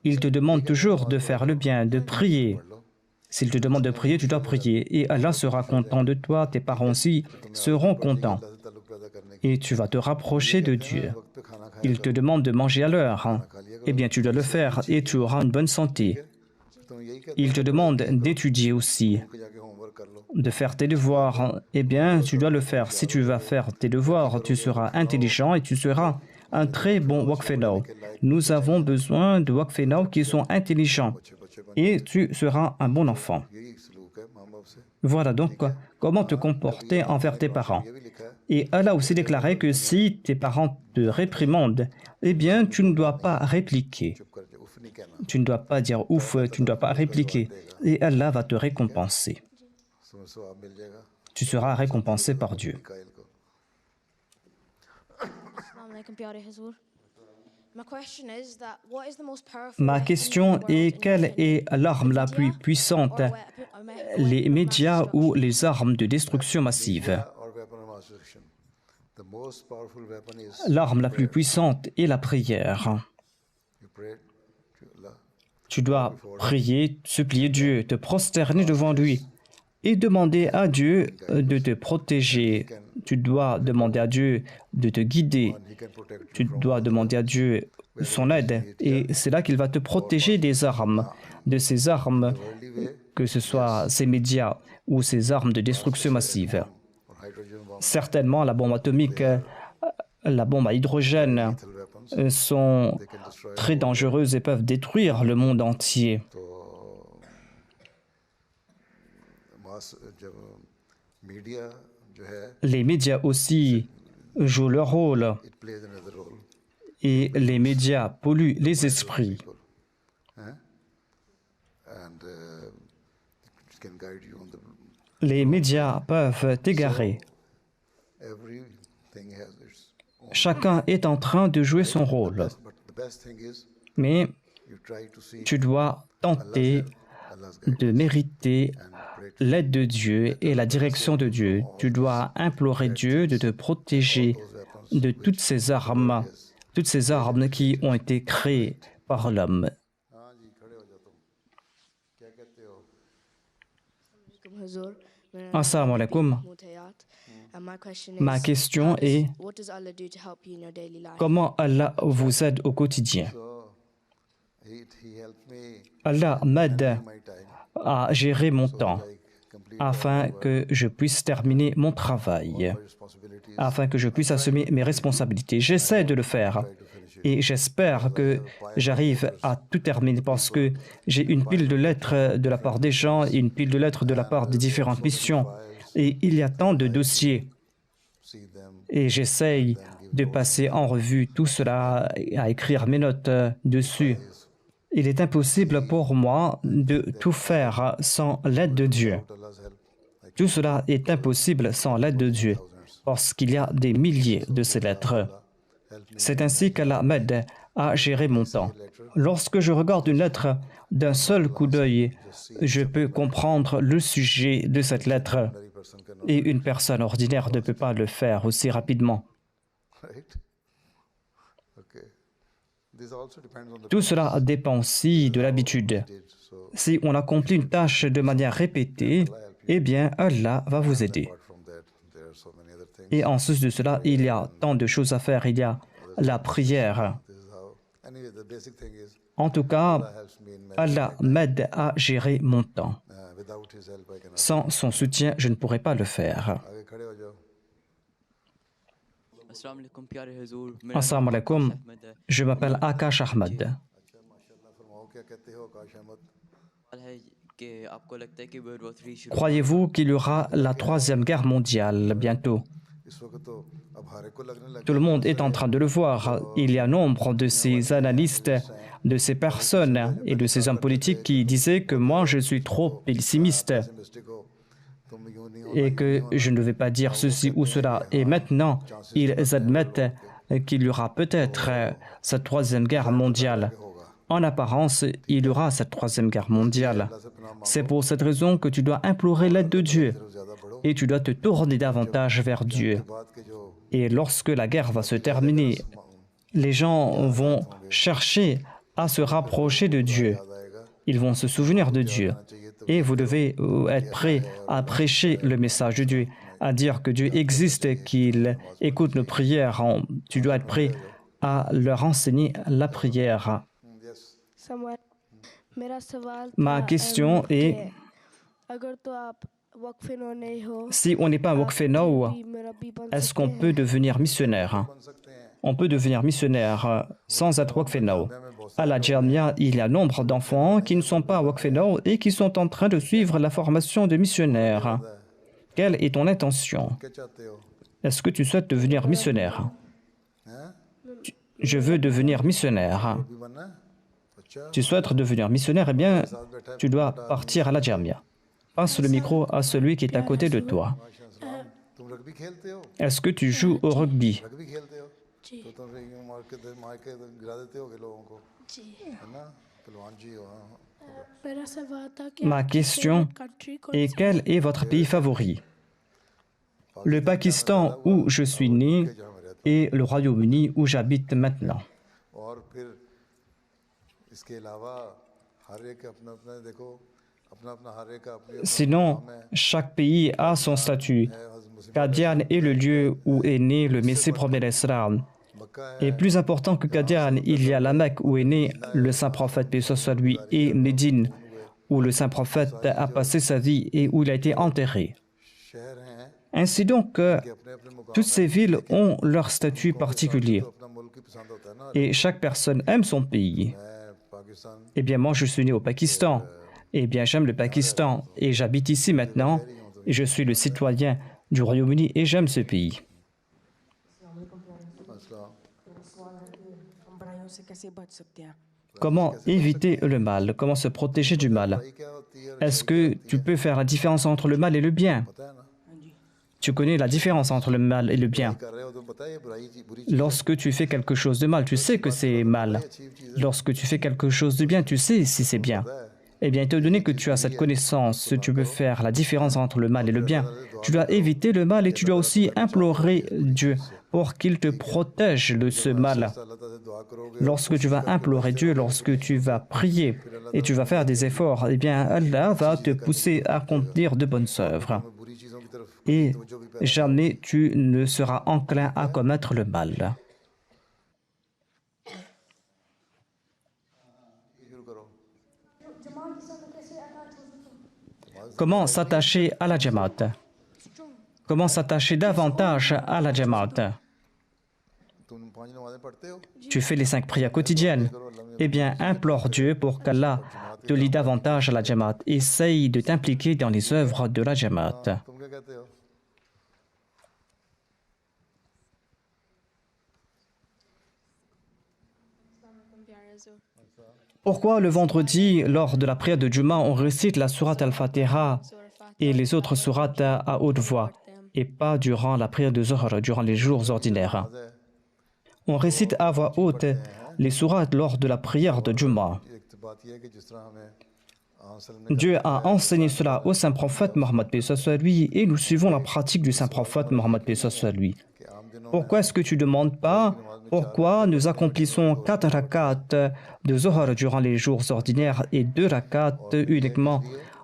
[SPEAKER 2] Il te demande toujours de faire le bien, de prier. S'il te demande de prier, tu dois prier. Et Allah sera content de toi, tes parents aussi seront contents.
[SPEAKER 1] से ताल्लुक पैदा करने
[SPEAKER 2] Et tu vas te rapprocher de Dieu.
[SPEAKER 1] वक्त पे खाना खाया
[SPEAKER 2] Il te demande de manger à l'heure. Eh bien, tu dois le faire et tu auras une bonne santé.
[SPEAKER 1] तुम यही कहते
[SPEAKER 2] Il te demande d'étudier aussi,
[SPEAKER 1] हो कि जाके होमवर्क कर लो
[SPEAKER 2] de faire tes devoirs. Eh bien, tu dois le faire. Si tu vas faire tes devoirs, tu seras intelligent et tu seras un très bon wakfelao. Nous avons besoin de wakfelao qui sont intelligents et tu seras un bon enfant.
[SPEAKER 1] यही सलूक है माँ बाप से
[SPEAKER 2] Voilà donc comment te comporter envers tes parents.
[SPEAKER 1] ये भी लिखा है
[SPEAKER 2] Et Allah a aussi déclaré que si tes parents te réprimandent, eh bien, tu ne dois pas répliquer.
[SPEAKER 1] चुप कर उफ नहीं कहना
[SPEAKER 2] Tu ne dois pas dire ouf, tu ne dois pas répliquer. Et Allah va te récompenser.
[SPEAKER 1] सवाब मिल जाएगा
[SPEAKER 2] Tu seras récompensé par Dieu.
[SPEAKER 1] कायल को
[SPEAKER 6] Assalamu alaikum, pyare huzoor. My question is that what is the most powerful
[SPEAKER 2] Ma
[SPEAKER 6] weapon
[SPEAKER 2] question
[SPEAKER 6] in the world,
[SPEAKER 2] est
[SPEAKER 6] in
[SPEAKER 2] quelle
[SPEAKER 6] your opinion?
[SPEAKER 2] est l'arme la plus puissante, les médias ou les armes de destruction massive?
[SPEAKER 1] और weapon of mass destruction the most powerful weapon is
[SPEAKER 2] L'arme la plus puissante est la prière.
[SPEAKER 1] You pray to Allah
[SPEAKER 2] Tu dois prier, supplier Dieu, te prosterner devant lui et demander à Dieu de te protéger. Tu dois demander à Dieu de te guider.
[SPEAKER 1] He can protect
[SPEAKER 2] Tu dois demander à Dieu son aide et c'est là qu'il va te protéger des armes, de ces armes, que ce soit ces médias ou ces armes de destruction massive.
[SPEAKER 1] और hydrogen bomb
[SPEAKER 2] Certainement, la bombe atomique, la bombe à hydrogène
[SPEAKER 1] weapons
[SPEAKER 2] sont très dangereuses et peuvent détruire le monde entier.
[SPEAKER 1] तो मास जब मीडिया जो है
[SPEAKER 2] Les médias aussi jouent leur rôle
[SPEAKER 1] it plays another role
[SPEAKER 2] et les médias polluent les esprits.
[SPEAKER 1] And it can guide you on the
[SPEAKER 2] Les médias peuvent t'égarer.
[SPEAKER 1] Everything has its
[SPEAKER 2] Chacun est en train de jouer son rôle.
[SPEAKER 1] But the best thing is
[SPEAKER 2] Mais
[SPEAKER 1] you try to see
[SPEAKER 2] tu dois tenter
[SPEAKER 1] अल्लाह's
[SPEAKER 2] de mériter l'aide de Dieu et la direction de Dieu. Tu dois implorer Dieu de te protéger de toutes ces armes qui ont été créées par l'homme.
[SPEAKER 1] हाँ जी खड़े हो जाओ तुम क्या कहते हो
[SPEAKER 3] Alaikum huzoor.
[SPEAKER 2] Assalamu alaikum.
[SPEAKER 3] Mutayat. And my question
[SPEAKER 2] Ma
[SPEAKER 3] is,
[SPEAKER 2] question est
[SPEAKER 3] what does Allah do to help you in your daily life?
[SPEAKER 2] comment Allah vous aide au quotidien?
[SPEAKER 1] so he helped me
[SPEAKER 2] Allah m'aide
[SPEAKER 1] my time
[SPEAKER 2] à gérer mon temps
[SPEAKER 1] like complete
[SPEAKER 2] afin que je puisse terminer mon travail,
[SPEAKER 1] my responsibilities
[SPEAKER 2] afin que je puisse assumer mes responsabilités. J'essaie de le faire et j'espère que j'arrive à tout terminer parce que j'ai une pile de lettres de la part des gens et une pile de lettres de la part des différentes missions. Et il y a tant de dossiers
[SPEAKER 1] see them
[SPEAKER 2] et j'essaye de passer en revue tout cela et à écrire mes notes dessus. Il est impossible pour moi de tout faire sans l'aide de Dieu.
[SPEAKER 1] Allah's help like
[SPEAKER 2] Tout cela est impossible sans l'aide de Dieu, parce qu'il y a des milliers de ces lettres. C'est ainsi qu'Allah m'aide à gérer mon temps. Lorsque je regarde une lettre d'un seul coup d'œil, je peux comprendre le sujet de cette lettre,
[SPEAKER 1] ordinary person cannot
[SPEAKER 2] et une personne ordinaire ne peut pas le faire aussi rapidement.
[SPEAKER 1] right okay this also depends on the
[SPEAKER 2] Tout cela dépend aussi de l'habitude.
[SPEAKER 1] did so
[SPEAKER 2] Si on accomplit une tâche de manière répétée, eh bien Allah va vous aider.
[SPEAKER 1] apart from that there are so many other things
[SPEAKER 2] Et en sus de cela, il y a tant de choses à faire. Il y a la prière.
[SPEAKER 1] this is how anyway the basic thing is
[SPEAKER 2] En tout cas,
[SPEAKER 1] Allah helps me in
[SPEAKER 2] Allah m'aide à gérer mon temps.
[SPEAKER 1] without his help I cannot
[SPEAKER 2] Sans son soutien, je ne pourrais pas le faire.
[SPEAKER 1] आगे खड़े हो जाओ
[SPEAKER 2] Assalamu alaikum, je m'appelle Akash Ahmed.
[SPEAKER 1] माशाल्लाह फरमाओ क्या कहते हो आकाश Ahmad
[SPEAKER 2] Croyez-vous qu'il y aura la troisième guerre mondiale bientôt?
[SPEAKER 1] इस वक्त तो अब हारे को लगने लग
[SPEAKER 2] Tout le monde est en train de le voir. Il y a nombre de ces analystes, de ces personnes et de ces hommes politiques qui disaient que moi je suis trop pessimiste
[SPEAKER 1] mistake हो तुम यूं नहीं हो
[SPEAKER 2] et que je ne vais pas dire ceci ou cela. Et maintenant, ils admettent qu'il y aura peut-être cette troisième guerre mondiale. En apparence, il y aura cette troisième guerre mondiale. C'est pour cette raison que tu dois implorer l'aide de Dieu et tu dois te tourner davantage vers Dieu.
[SPEAKER 1] बात के जो
[SPEAKER 2] Et lorsque la guerre va se terminer, les gens vont chercher à se rapprocher de Dieu. Ils vont se souvenir de Dieu. Et vous devez être prêt à prêcher le message de Dieu, à dire que Dieu existe, qu'il écoute nos prières. Tu dois être prêt à leur enseigner la prière.
[SPEAKER 4] Samuel, मेरा सवाल
[SPEAKER 2] Ma
[SPEAKER 4] था,
[SPEAKER 2] question est,
[SPEAKER 4] कि अगर तो आप वक्फे नो नहीं हो,
[SPEAKER 2] si on n'est pas Waqfenao,
[SPEAKER 4] भी मेरा भी बन
[SPEAKER 2] est-ce
[SPEAKER 4] सकते
[SPEAKER 2] qu'on
[SPEAKER 4] हैं?
[SPEAKER 2] peut devenir missionnaire? On peut devenir missionnaire sans être Waqfenao. À la Jamia, il y a nombre d'enfants qui ne sont pas Waqfenao et qui sont en train de suivre la formation de missionnaire. Quelle est ton intention?
[SPEAKER 1] क्या चाहते हो
[SPEAKER 2] Est-ce que tu souhaites devenir missionnaire? Je veux devenir missionnaire.
[SPEAKER 1] भी बनना है अच्छा
[SPEAKER 2] Tu souhaites devenir missionnaire, eh bien, tu dois partir à la Jamia. Passe le micro à celui qui est à côté de toi.
[SPEAKER 1] तुम रग्बी खेलते हो
[SPEAKER 2] Est-ce que tu joues au rugby?
[SPEAKER 1] Rugby खेलते हो तो तुम यूं मार के गिरा देते होगे लोगों को है ना पहलवान जी हो हाँ।
[SPEAKER 4] मेरा सवाल था कि
[SPEAKER 2] Ma question
[SPEAKER 4] country को
[SPEAKER 2] est quel est votre pays favori? Le Pakistan où je suis né et le Royaume-Uni où j'habite maintenant.
[SPEAKER 1] और फिर इसके अलावा हर एक अपना अपना देखो अपना अपना हर एक का अपनी
[SPEAKER 2] Sinon, chaque pays a son statut. Qadian est le lieu où est né le Messie premier d'Islam. Et plus important que Qadian, il y a la Mecque où est né le saint prophète, paix soit lui, et Médine, où le saint prophète a passé sa vie et où il a été enterré.
[SPEAKER 1] शहर हैं
[SPEAKER 2] Ainsi donc,
[SPEAKER 1] अपने अपने मुकाम
[SPEAKER 2] toutes ces villes ont leur statut particulier.
[SPEAKER 1] अपना मुल्क ही पसंद होता है ना
[SPEAKER 2] Et chaque personne aime son pays.
[SPEAKER 1] मैं Pakistan
[SPEAKER 2] Eh bien, moi, je suis né au Pakistan. Eh bien, j'aime le Pakistan. Et j'habite ici maintenant. Et je suis le citoyen du Royaume-Uni et j'aime ce pays.
[SPEAKER 3] हम बुराइयों से कैसे बच सकते हैं?
[SPEAKER 2] Comment éviter le mal? Comment se protéger du mal?
[SPEAKER 1] क्या होती है
[SPEAKER 2] Est-ce que tu peux faire la différence entre le mal et le bien?
[SPEAKER 1] पता है ना
[SPEAKER 2] Tu connais la différence entre le mal et le bien.
[SPEAKER 1] कर रहे हो तो पता है ये बुरी
[SPEAKER 2] Lorsque tu fais quelque chose de mal, tu sais que c'est mal. Lorsque tu fais quelque chose de bien, tu sais si c'est bien. Eh bien, étant donné que tu as cette connaissance, tu peux faire la différence entre le mal et le bien. Tu dois éviter le mal et tu dois aussi implorer Dieu pour qu'il te protège de ce mal.
[SPEAKER 1] अल्लाह ताला से दुआ करोगे
[SPEAKER 2] Lorsque tu vas implorer Dieu, lorsque tu vas prier et tu vas faire des efforts, eh bien, Allah va te pousser à accomplir de bonnes œuvres.
[SPEAKER 1] बुरी चीजों की तरफ
[SPEAKER 2] Et jamais tu ne seras enclin à commettre le mal.
[SPEAKER 1] शुरू करो
[SPEAKER 2] Comment s'attacher à la Jamaat? Comment s'attacher davantage à la Jamaat?
[SPEAKER 1] तुम 5 नमाजें पढ़ते हो
[SPEAKER 2] Tu fais les 5 prières quotidiennes. Eh bien, implore Dieu pour qu'Allah te lie davantage à la Jamaat. Essaye de t'impliquer dans les œuvres de la Jamaat.
[SPEAKER 1] तुम क्या कहते हो
[SPEAKER 2] Pourquoi le vendredi, lors de la prière de Juma, on récite la sourate Al-Fatiha et les autres sourates à haute voix et pas durant la prière de Zohar, durant les jours ordinaires? On récite à voix haute les sourates lors de la prière de Juma.
[SPEAKER 1] एक तो बात यह है कि जिस तरह हमें आंसल ने
[SPEAKER 2] Dieu a enseigné cela au saint prophète Mohammed paix soit lui et nous suivons la pratique du saint prophète Mohammed paix soit lui.
[SPEAKER 1] कि आम दिनों
[SPEAKER 2] Pourquoi est-ce que tu ne demandes pas pourquoi nous accomplissons 4 rakats de Zohar durant les jours ordinaires et 2 rakats uniquement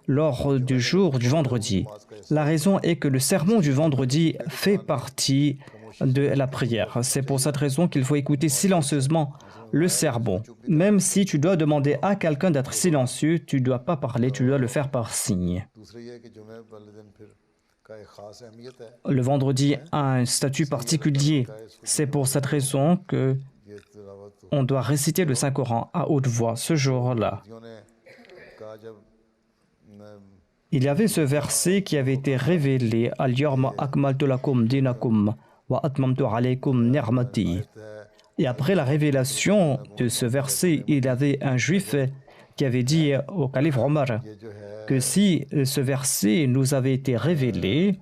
[SPEAKER 2] lors du jour du vendredi? La raison est que le sermon du vendredi fait partie de la prière. C'est pour cette raison qu'il faut écouter silencieusement le sermon. Même si tu dois demander à quelqu'un d'être silencieux, tu ne dois pas parler, tu dois le faire par signe.
[SPEAKER 1] दूसरा ये है कि जुमे वाले दिन फिर
[SPEAKER 2] Le vendredi a un statut particulier. C'est pour cette raison que on doit réciter le Saint-Coran à haute voix ce jour-là. Il y avait ce verset qui avait été révélé « Al-Yawma akmaltu lakum dinakum wa atmamtu alaykum ni'mati » Et après la révélation de ce verset, il y avait un juif qui avait dit au calife Omar que si ce verset nous avait été révélé,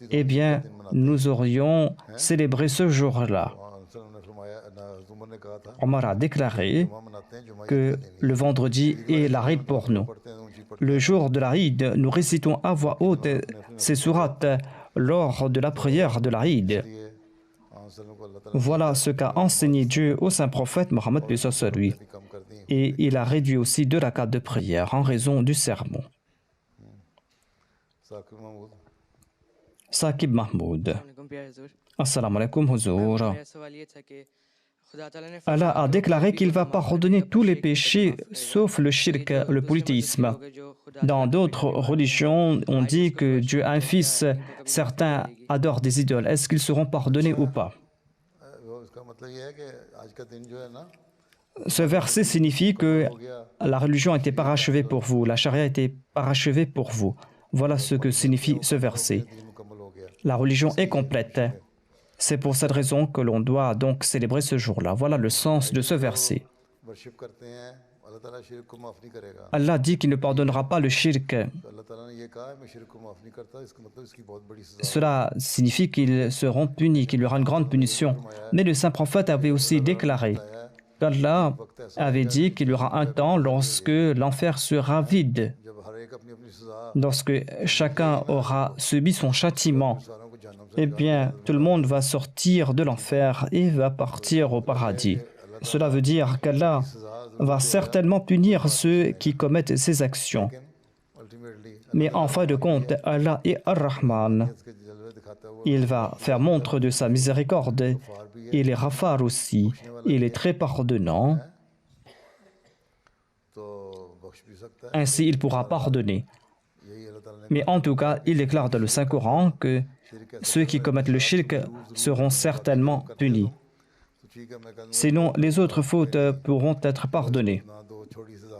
[SPEAKER 2] eh bien, nous aurions célébré ce jour-là. Omar a déclaré que le vendredi est l'Aïd pour nous. Le jour de l'Aïd, nous récitons à voix haute ces sourates lors de la prière de l'Aïd. Voilà ce qu'a enseigné Dieu au saint prophète Mohammed sur lui. Et il a réduit aussi 2 rakats de prière en raison du sermon. Saqib Mahmoud. Assalamu alaikum, Huzour. Allah a déclaré qu'il va pardonner tous les péchés sauf le shirk, le polythéisme. Dans d'autres religions, on dit que Dieu a un fils, certains adorent des idoles. Est-ce qu'ils seront pardonnés ou pas? Ce verset signifie que la religion était parachevée pour vous, la charia était parachevée pour vous. Voilà ce que signifie ce verset. La religion est complète. C'est pour cette raison que l'on doit donc célébrer ce jour-là. Voilà le sens de ce verset. Allah dit qu'il ne pardonnera pas le shirk. Cela signifie qu'ils seront punis, qu'il y aura une grande punition. Mais le saint prophète avait aussi déclaré qu'Allah avait dit qu'il y aura un temps lorsque l'enfer sera vide, lorsque chacun aura subi son châtiment. Eh bien, tout le monde va sortir de l'enfer et va partir au paradis. Cela veut dire qu'Allah va certainement punir ceux qui commettent ces actions. Mais en fin de compte, Allah est Ar-Rahman. Il va faire montre de sa miséricorde. Il est Ghafar aussi. Il est très pardonnant. Ainsi, il pourra pardonner. Mais en tout cas, il déclare dans le Saint-Coran que ceux qui commettent le shirk seront certainement punis. Sinon, les autres fautes pourront être pardonnées.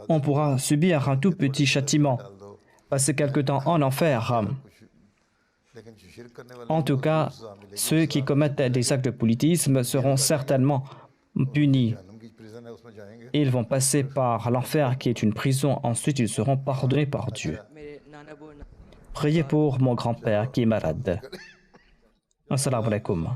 [SPEAKER 2] On pourra subir un tout petit châtiment, passer quelque temps en enfer. En tout cas, ceux qui commettent des actes de politisme seront certainement punis. Ils vont passer par l'enfer qui est une prison, ensuite ils seront pardonnés par Dieu. Priez pour mon grand-père qui est malade. Assalamu alaikum.